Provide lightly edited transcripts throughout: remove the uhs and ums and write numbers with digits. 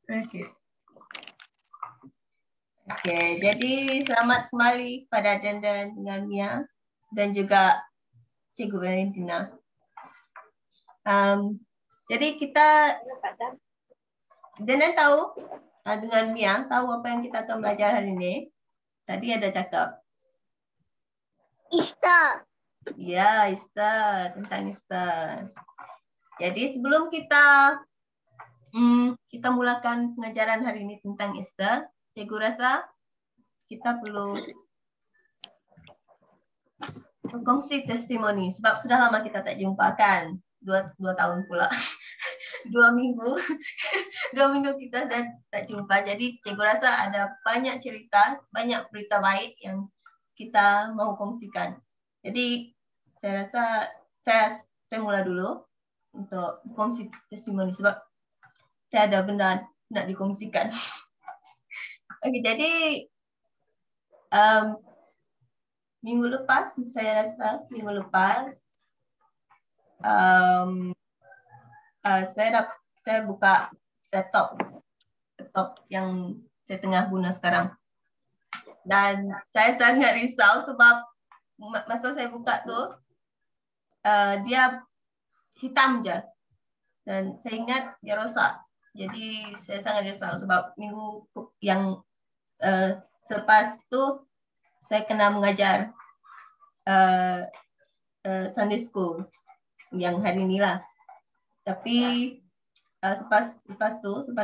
Okay. Okay, jadi selamat kembali pada Dandan dengan Mia dan juga Cikgu Valentina. Jadi kita Dandan tahu dengan Mia tahu apa yang kita akan belajar hari ini. Tadi ada cakap. Easter. Ya, Easter, tentang Easter. Jadi sebelum kita mulakan pengajaran hari ini tentang Easter, Cikgu rasa kita perlu berkongsi testimoni sebab sudah lama kita tak jumpa kan, dua tahun pula, 2 minggu, 2 minggu kita tak jumpa. Jadi Cikgu rasa ada banyak cerita, banyak berita baik yang kita mau kongsikan. Jadi saya rasa saya mula dulu untuk kongsi testimoni sebab saya ada benda nak dikongsikan. Okey, jadi minggu lepas saya rasa saya buka laptop yang saya tengah guna sekarang dan saya sangat risau sebab masa saya buka tu dia hitam je dan saya ingat dia rosak. Jadi saya sangat risau sebab minggu yang selepas tu saya kena mengajar Sunday School yang hari ni lah. Tapi lepas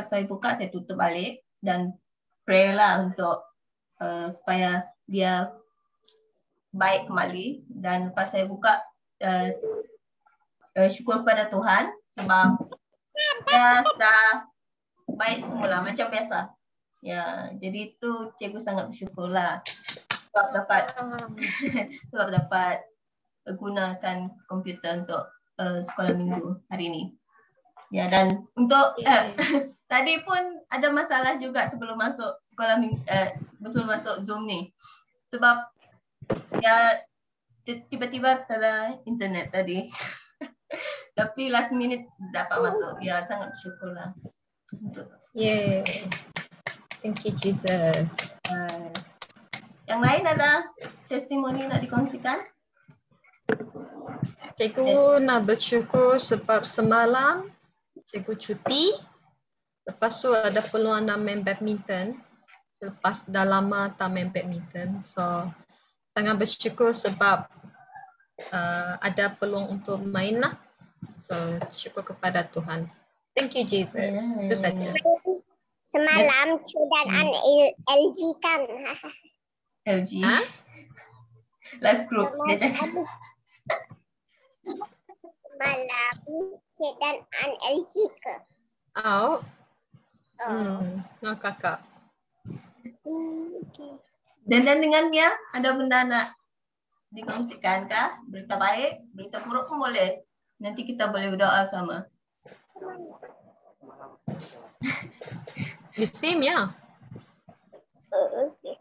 saya buka, saya tutup balik dan pray lah untuk supaya dia baik kembali. Dan lepas saya buka, syukur kepada Tuhan sebab dia sudah baik semula macam biasa. Ya, jadi itu cikgu sangat bersyukur lah sebab dapat gunakan komputer untuk sekolah minggu hari ini. Ya, dan untuk tadi pun ada masalah juga sebelum masuk sekolah sebelum masuk Zoom ni. Sebab ya tiba-tiba salah internet tadi. Tapi last minute dapat masuk. Ya, sangat bersyukurlah. Yeah. Thank you Jesus. Yang lain ada testimoni nak dikongsikan? Cikgu nak bersyukur sebab semalam cikgu cuti. Lepas tu ada peluang nak main badminton. Selepas dah lama tak main badminton. So sangat bersyukur sebab ada peluang untuk main lah. So syukur kepada Tuhan. Thank you Jesus. Itu saja. Semalam cadangan LG kan? LG? Live group dia cakap. Semalam cadangan LG ke? Oh. No kakak. Okay. Dan dengan Mia, ada benda nak dikongsikan kah? Berita baik, berita buruk pun boleh. Nanti kita boleh berdoa sama. Bisik Mia. Okay.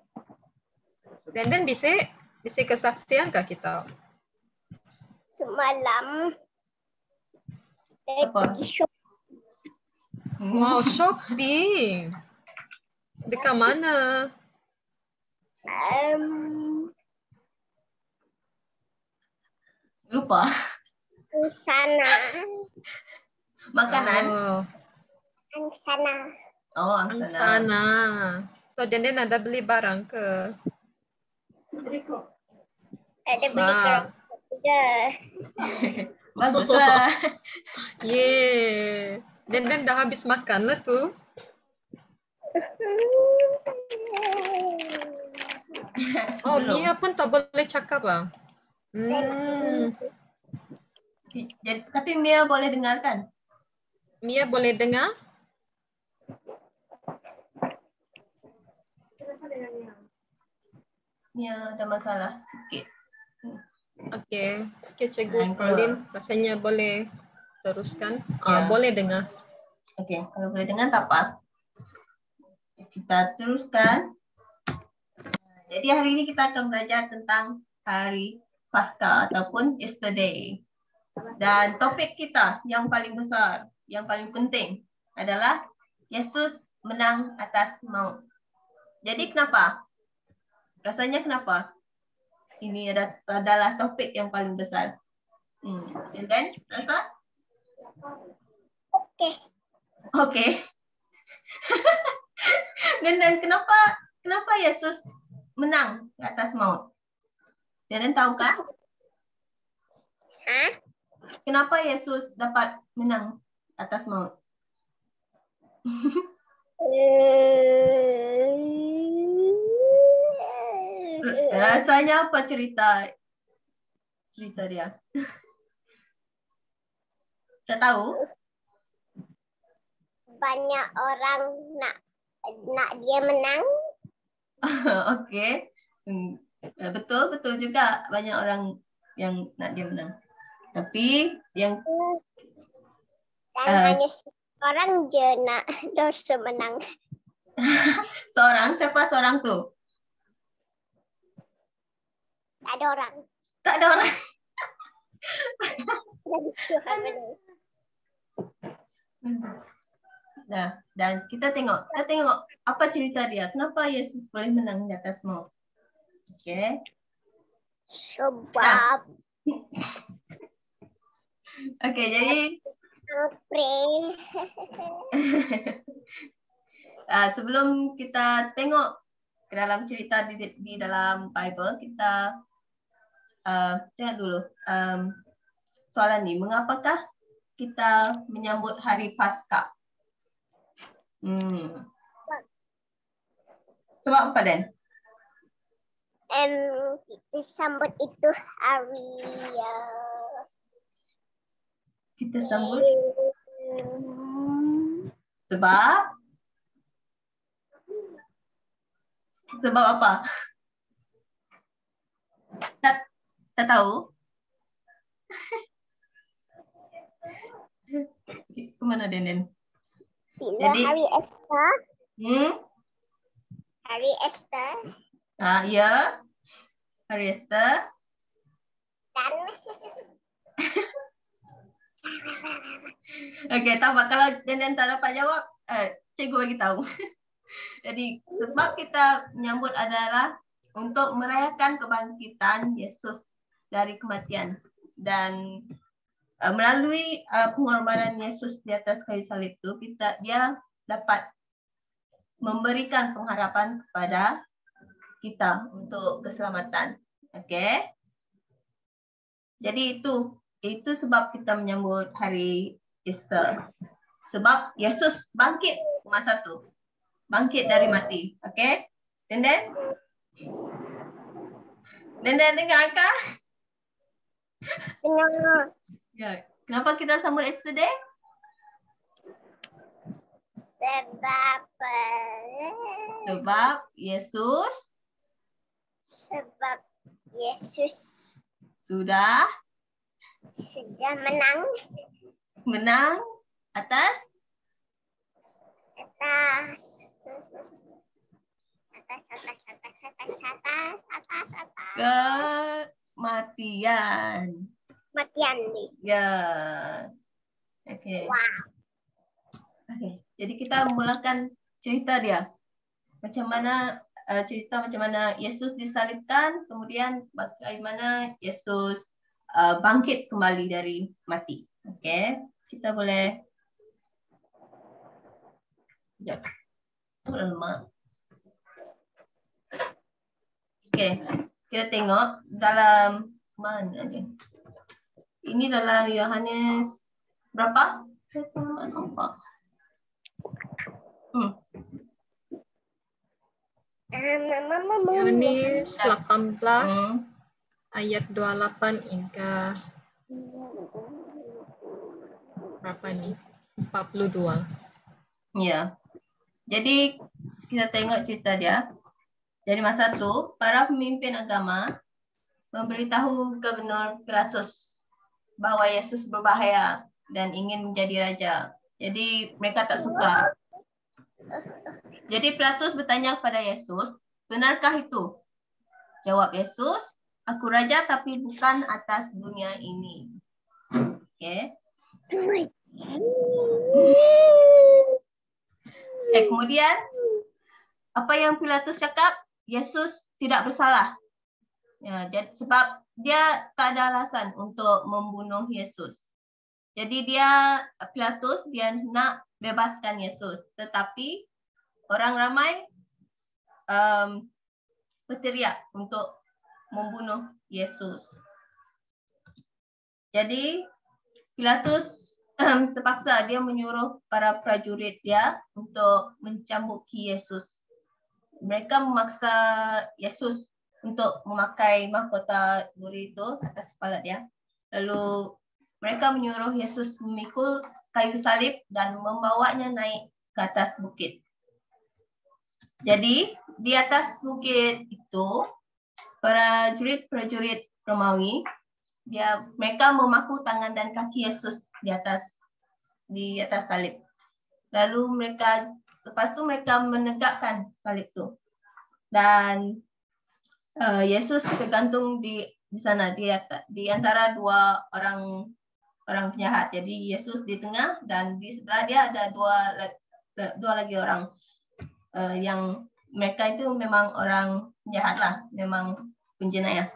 Dan bisik kesaksian kah kita? Semalam saya pergi shopping. Wow, shopping. Dekat mana? Lupa. Sana. Makanan? Angsana. Oh, Angsana. Angsana. So, Dan ada beli barang ke? Ada beli kerupuk juga. Baguslah. Yeay. Dan dah habis makan lah tu. Oh, Belum. Mia pun tak boleh cakap ah. Tapi Mia boleh dengar kan? Mia boleh dengar? Mia ada masalah sikit. Okey, Cikgu Colin rasanya boleh teruskan. Boleh dengar. Okey, kalau boleh dengar tak apa. Kita teruskan. Jadi hari ini kita akan belajar tentang hari Paskah ataupun Easter Day. Dan topik kita yang paling besar, yang paling penting adalah Yesus menang atas maut. Jadi kenapa? Rasanya kenapa? Ini adalah topik yang paling besar. And then, rasa? Oke. Okay. Dan kenapa Yesus menang atas maut? Kalian tahukah? Hah? Kenapa Yesus dapat menang atas maut? Rasanya apa cerita dia? Tak tahu? Banyak orang nak dia menang. Okey. Betul juga banyak orang yang nak dia menang. Tapi yang Dan hanya orang je nak dosa menang. siapa seorang tu? Tak ada orang. Tak ada orang. Tuhan menang. Nah, dan kita tengok apa cerita dia. Kenapa Yesus boleh menang di atas maut? Okey. Sebab Okey, jadi pray. sebelum kita tengok ke dalam cerita di dalam Bible, kita tengok dulu soalan ni. Mengapakah kita menyambut hari Paskah? Sebab apa, Dan? Kita sambut itu hari Kita sambut sebab apa? Tak tahu? Kemana Den? Jadi hari Esther. Hari Esther. Ya. Hari Esther. Dan okey, tak apa. Kalau Den tak dapat jawab, cikgu bagi tahu. Jadi sebab kita menyambut adalah untuk merayakan kebangkitan Yesus dari kematian, dan melalui pengorbanan Yesus di atas kayu salib itu dia dapat memberikan pengharapan kepada kita untuk keselamatan. Okey. Jadi itu sebab kita menyambut hari Easter. Sebab Yesus bangkit masa tu. Bangkit dari mati. Okey? Dan dengar kah? dengar. Ya. Kenapa kita sambut Easter Day? Sebab Yesus sudah menang atas kematian. Nih. Ya. Okey. Wow. Okey. Jadi kita mulakan cerita dia. Macam mana Yesus disalibkan, kemudian bagaimana Yesus bangkit kembali dari mati. Okey. Kita boleh Okey. Kita tengok dalam mana ni? Ini dalam Yohanes berapa? Saya tak nampak. Yohanes 18 ayat 28 hingga berapa ni? 42. Ya. Jadi kita tengok cerita dia. Jadi masa tu para pemimpin agama memberitahu Gubernur Pilatus bahawa Yesus berbahaya dan ingin menjadi raja. Jadi mereka tak suka. Jadi Pilatus bertanya kepada Yesus, benarkah itu? Jawab Yesus, aku raja tapi bukan atas dunia ini. Okey. Kemudian apa yang Pilatus cakap? Yesus tidak bersalah. Ya, sebab dia tak ada alasan untuk membunuh Yesus. Jadi Pilatus dia nak bebaskan Yesus, tetapi orang ramai berteriak untuk membunuh Yesus. Jadi Pilatus terpaksa dia menyuruh para prajurit dia untuk mencambuki Yesus. Mereka memaksa Yesus untuk memakai mahkota duri itu atas kepala dia. Lalu mereka menyuruh Yesus memikul kayu salib dan membawanya naik ke atas bukit. Jadi di atas bukit itu para prajurit Romawi mereka memaku tangan dan kaki Yesus di atas salib. Lalu lepas itu mereka menegakkan salib itu. Dan Yesus tergantung di sana di antara dua orang penjahat. Jadi Yesus di tengah dan di sebelah dia ada dua lagi orang yang mereka itu memang orang penjahat lah, memang penjenayah.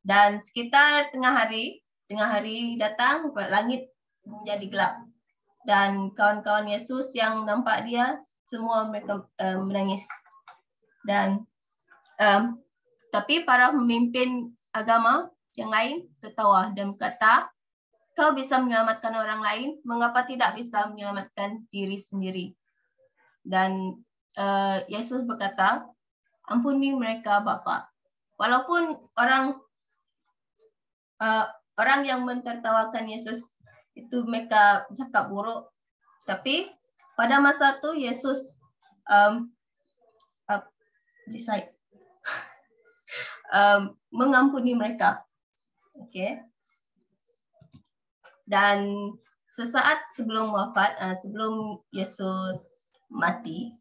Dan sekitar tengah hari datang, langit menjadi gelap. Dan kawan-kawan Yesus yang nampak dia, semua mereka menangis. Dan tapi para pemimpin agama yang lain tertawa dan berkata, kau bisa menyelamatkan orang lain, mengapa tidak bisa menyelamatkan diri sendiri? Dan Yesus berkata, ampuni mereka Bapa. Walaupun orang yang mentertawakan Yesus itu mereka cakap buruk, tapi pada masa itu Yesus mengampuni mereka. Okay. Dan sesaat sebelum wafat, sebelum Yesus mati,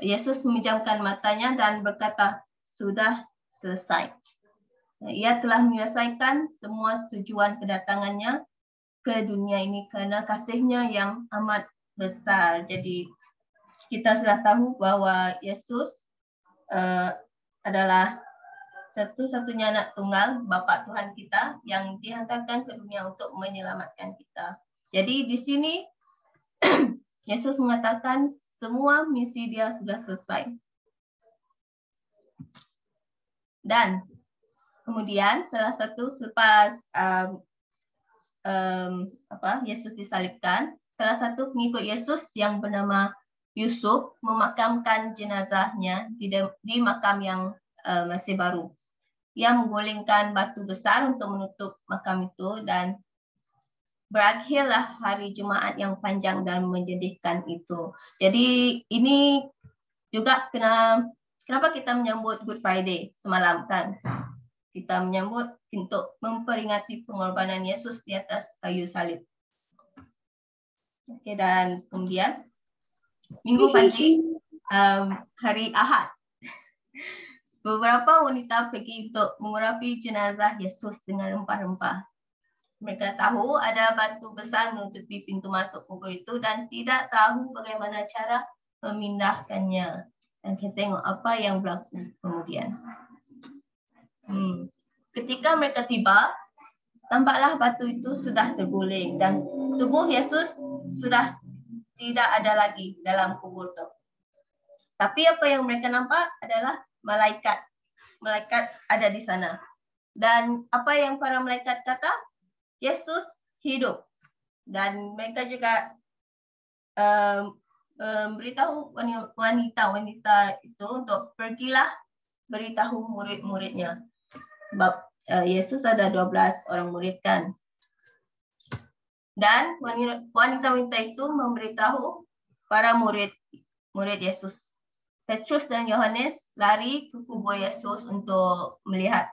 Yesus memejamkan matanya dan berkata, sudah selesai. Ia telah menyelesaikan semua tujuan kedatangannya ke dunia ini karena kasihnya yang amat besar. Jadi kita sudah tahu bahwa Yesus adalah satu-satunya anak tunggal Bapa Tuhan kita yang dihantarkan ke dunia untuk menyelamatkan kita. Jadi di sini Yesus mengatakan semua misi dia sudah selesai. Dan kemudian salah satu selepas Yesus disalibkan, salah satu pengikut Yesus yang bernama Yusuf memakamkan jenazahnya di makam yang masih baru. Ia menggulingkan batu besar untuk menutup makam itu dan berakhirlah hari Jumaat yang panjang dan menyedihkan itu. Jadi ini juga kenapa kita menyambut Good Friday semalam kan? Kita menyambut untuk memperingati pengorbanan Yesus di atas kayu salib. Oke, dan kemudian Minggu pagi, hari Ahad, beberapa wanita pergi untuk mengurapi jenazah Yesus dengan rempah-rempah. Mereka tahu ada batu besar menutupi pintu masuk kubur itu dan tidak tahu bagaimana cara memindahkannya. Dan kita tengok apa yang berlaku kemudian. Ketika mereka tiba, tampaklah batu itu sudah terguling dan tubuh Yesus sudah tidak ada lagi dalam kubur itu. Tapi apa yang mereka nampak adalah malaikat. Malaikat ada di sana. Dan apa yang para malaikat kata? Yesus hidup. Dan mereka juga beritahu wanita-wanita itu untuk pergilah beritahu murid-muridnya. Sebab Yesus ada 12 orang murid kan. Dan wanita-wanita itu memberitahu para murid Yesus. Petrus dan Yohanes lari ke kubur Yesus untuk melihat.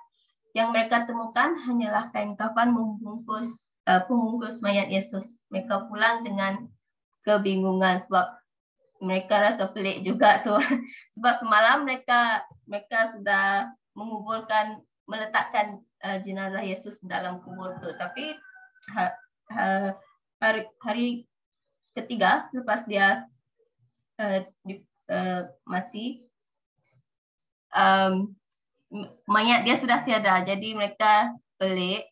Yang mereka temukan hanyalah kain kafan pembungkus mayat Yesus. Mereka pulang dengan kebingungan sebab mereka rasa pelik juga. Sebab semalam mereka sudah meletakkan jenazah Yesus dalam kubur itu. Tapi hari ketiga selepas dia mati, mayat dia sudah tiada. Jadi mereka pelik.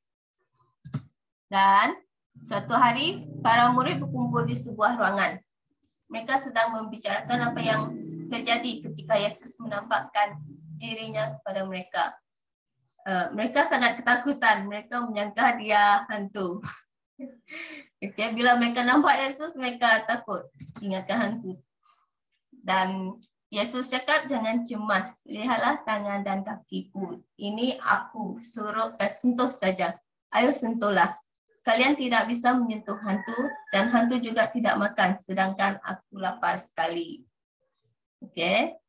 Dan suatu hari para murid berkumpul di sebuah ruangan. Mereka sedang membicarakan apa yang terjadi ketika Yesus menampakkan dirinya kepada mereka. Mereka sangat ketakutan. Mereka menyangka dia hantu. Okay, bila mereka nampak Yesus, mereka takut, ingatkan hantu. Dan Yesus cakap, jangan cemas. Lihatlah tangan dan kakiku. Ini aku, suruh sentuh saja. Ayo sentuhlah. Kalian tidak bisa menyentuh hantu dan hantu juga tidak makan, sedangkan aku lapar sekali. Okey.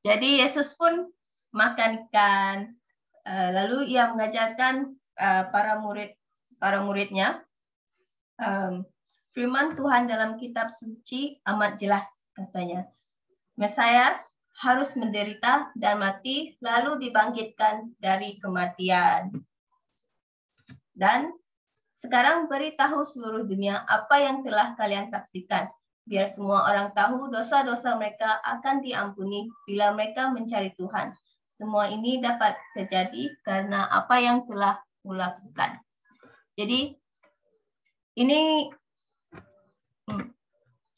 Jadi Yesus pun makan ikan. Lalu ia mengajarkan para muridnya. Firman Tuhan dalam kitab suci amat jelas, katanya. Mesias harus menderita dan mati lalu dibangkitkan dari kematian. Dan sekarang beritahu seluruh dunia apa yang telah kalian saksikan. Biar semua orang tahu dosa-dosa mereka akan diampuni bila mereka mencari Tuhan. Semua ini dapat terjadi karena apa yang telah kulakukan. Jadi ini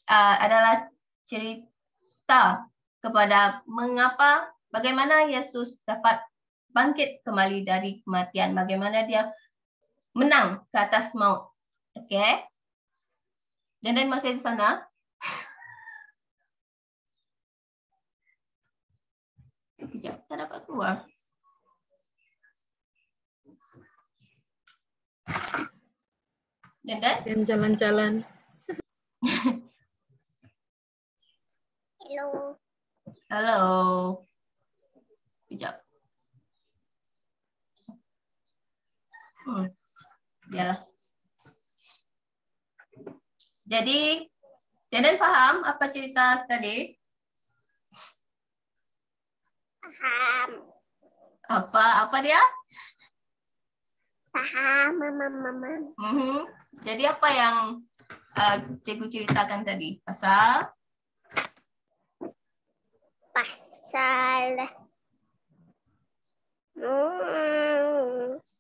adalah cerita kepada bagaimana Yesus dapat bangkit kembali dari kematian, bagaimana dia menang ke atas maut. Okey. Dan masih di sana. Sekejap, tak dapat keluar. Dan jalan-jalan. Hello. Halo. Sekejap. Yalah. Jadi, Deden faham apa cerita tadi? Paham. Apa dia? Paham, Mama. Jadi apa yang cikgu ceritakan tadi? Pasal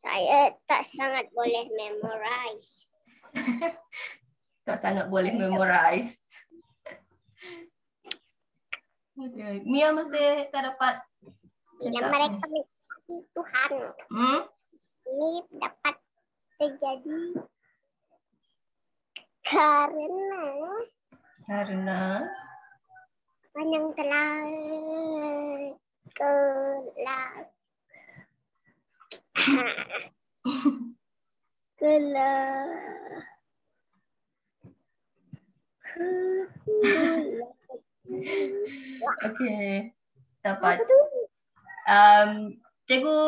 saya tak sangat boleh memorize. tak sangat boleh memorize. Mia masih tak dapat. Bila mereka mencari Tuhan, ini dapat terjadi karena yang telah Okey, dapat. Cikgu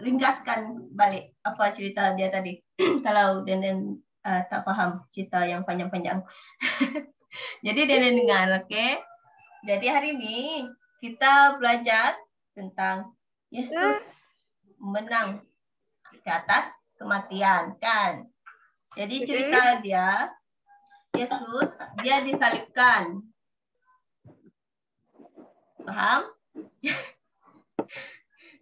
ringkaskan balik apa cerita dia tadi. Kalau Denden tak faham cerita yang panjang-panjang. Jadi Denden dengar, okey? Jadi hari ini kita belajar tentang Yesus menang ke atas kematian, kan? Jadi cerita dia, Yesus, dia disalibkan. Faham?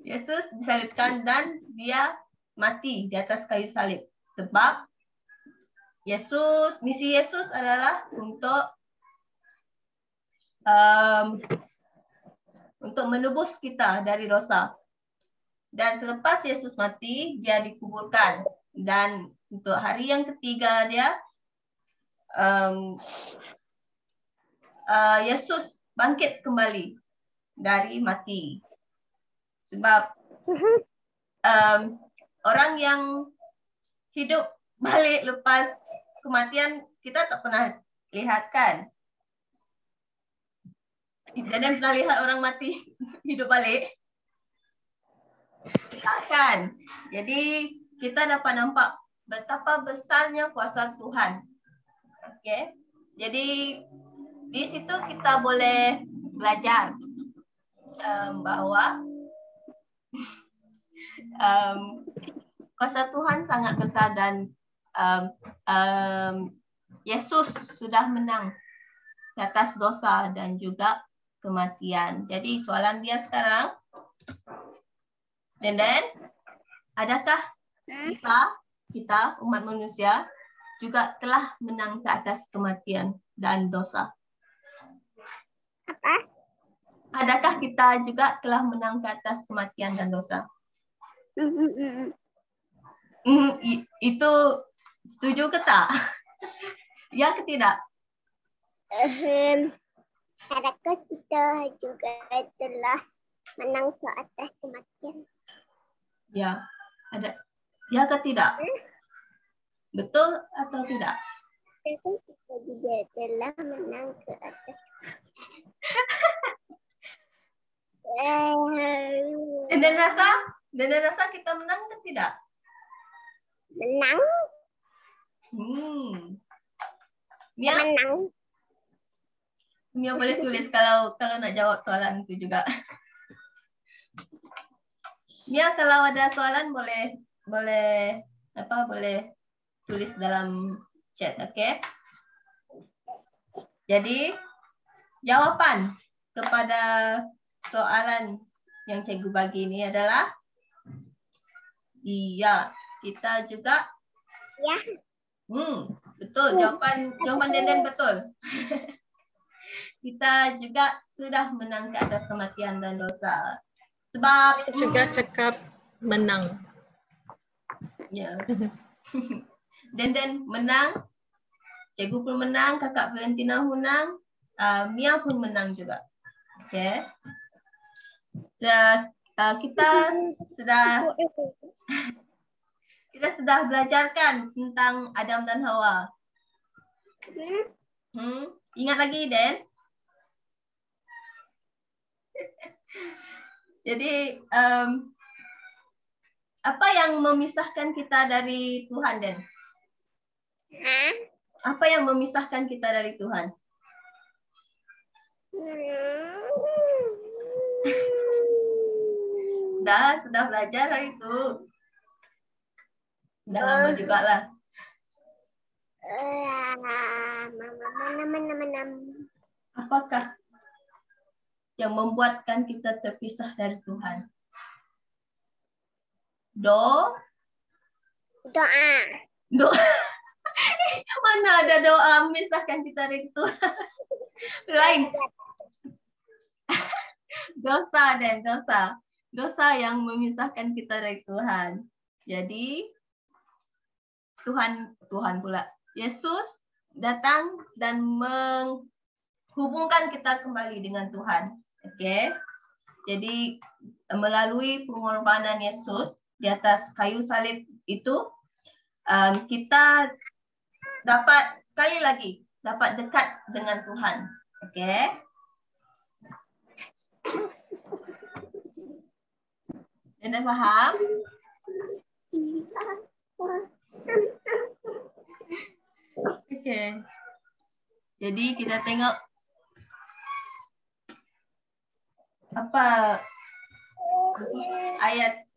Yesus disalibkan dan dia mati di atas kayu salib. Sebab misi Yesus adalah untuk menebus kita dari dosa. Dan selepas Yesus mati, dia dikuburkan. Dan untuk hari yang ketiga dia, Yesus bangkit kembali dari mati. Sebab orang yang hidup balik lepas kematian, kita tak pernah lihat, kan? Jangan pernah lihat orang mati hidup balik. Takkan. Jadi kita dapat nampak betapa besarnya kuasa Tuhan. Okey. Jadi di situ kita boleh belajar bahawa kuasa Tuhan sangat besar dan Yesus sudah menang di atas dosa dan juga kematian. Jadi soalan dia sekarang, dan adakah kita umat manusia juga telah menang ke atas kematian dan dosa? Apa? Adakah kita juga telah menang ke atas kematian dan dosa? Itu setuju ke tak? Ya ke tidak? Adakah kita juga telah menang ke atas kematian? Ya, ada. Ya ke tidak? Betul atau tidak? Adakah kita juga telah menang ke atas Dan rasa kita menang ke tidak? menang? Mia, menang. Mia boleh tulis kalau nak jawab soalan itu juga. Mia, kalau ada soalan boleh tulis dalam chat, oke? Jadi jawaban kepada soalan yang cikgu bagi ini adalah iya, kita juga. Ya. Betul, jawaban Denden betul. Kita juga sudah menang ke atas kematian dan dosa. Sebab juga cakap menang. Ya. Denden menang, cikgu pun menang, kakak Valentina menang, Mia pun menang juga. Okay. Kita sudah belajarkan tentang Adam dan Hawa. Ingat lagi, Den? Jadi, apa yang memisahkan kita dari Tuhan, Den? Apa yang memisahkan kita dari Tuhan? Sudah belajar hari itu. Udah lama juga lah. Apakah yang membuatkan kita terpisah dari Tuhan? Doa. Mana ada doa memisahkan kita dari Tuhan? Lain. Dosa dan dosa. Dosa yang memisahkan kita dari Tuhan. Jadi Tuhan pula. Yesus datang dan menghubungkan kita kembali dengan Tuhan. Oke. Jadi melalui pengorbanan Yesus di atas kayu salib itu, kita dapat sekali lagi dapat dekat dengan Tuhan. Oke. Anda faham? Oke. Jadi kita tengok apa ayat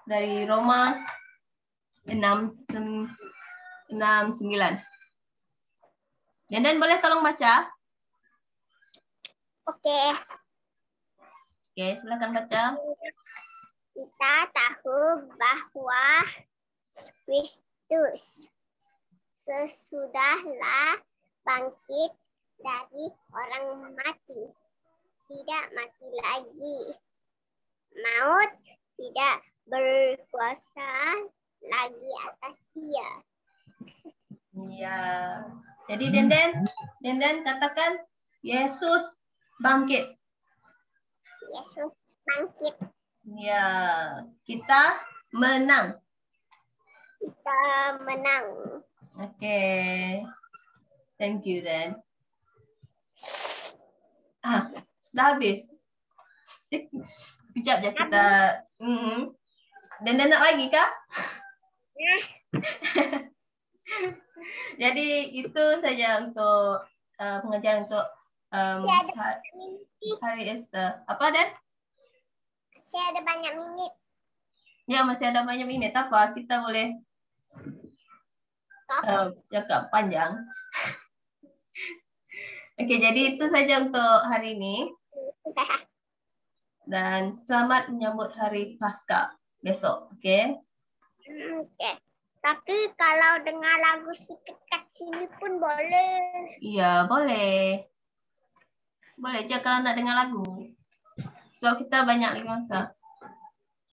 dari Roma 6:9. Dan boleh tolong baca? Oke. Oke, silakan baca. Kita tahu bahwa Kristus sesudahlah bangkit dari orang mati. Tidak mati lagi. Maut tidak berkuasa lagi atas dia. Iya. Jadi Denden katakan Yesus bangkit. Yesus bangkit. Ya, kita menang. Kita menang. Oke. Thank you, Den. Sudah habis. Sekejap je kita. Dan nak lagi kah? Jadi itu saja untuk pengajaran untuk hari Easter. Apa, Dan? Masih ada banyak minit. Ya, masih ada banyak minit. Apa? Kita boleh cakap panjang. Oke, jadi itu saja untuk hari ini. Dan selamat menyambut hari Paskah besok. Oke. Oke. Tapi kalau dengar lagu si Kat sini pun boleh. Iya, boleh. Boleh aja kalau nak dengar lagu. So, kita banyak lagi masa.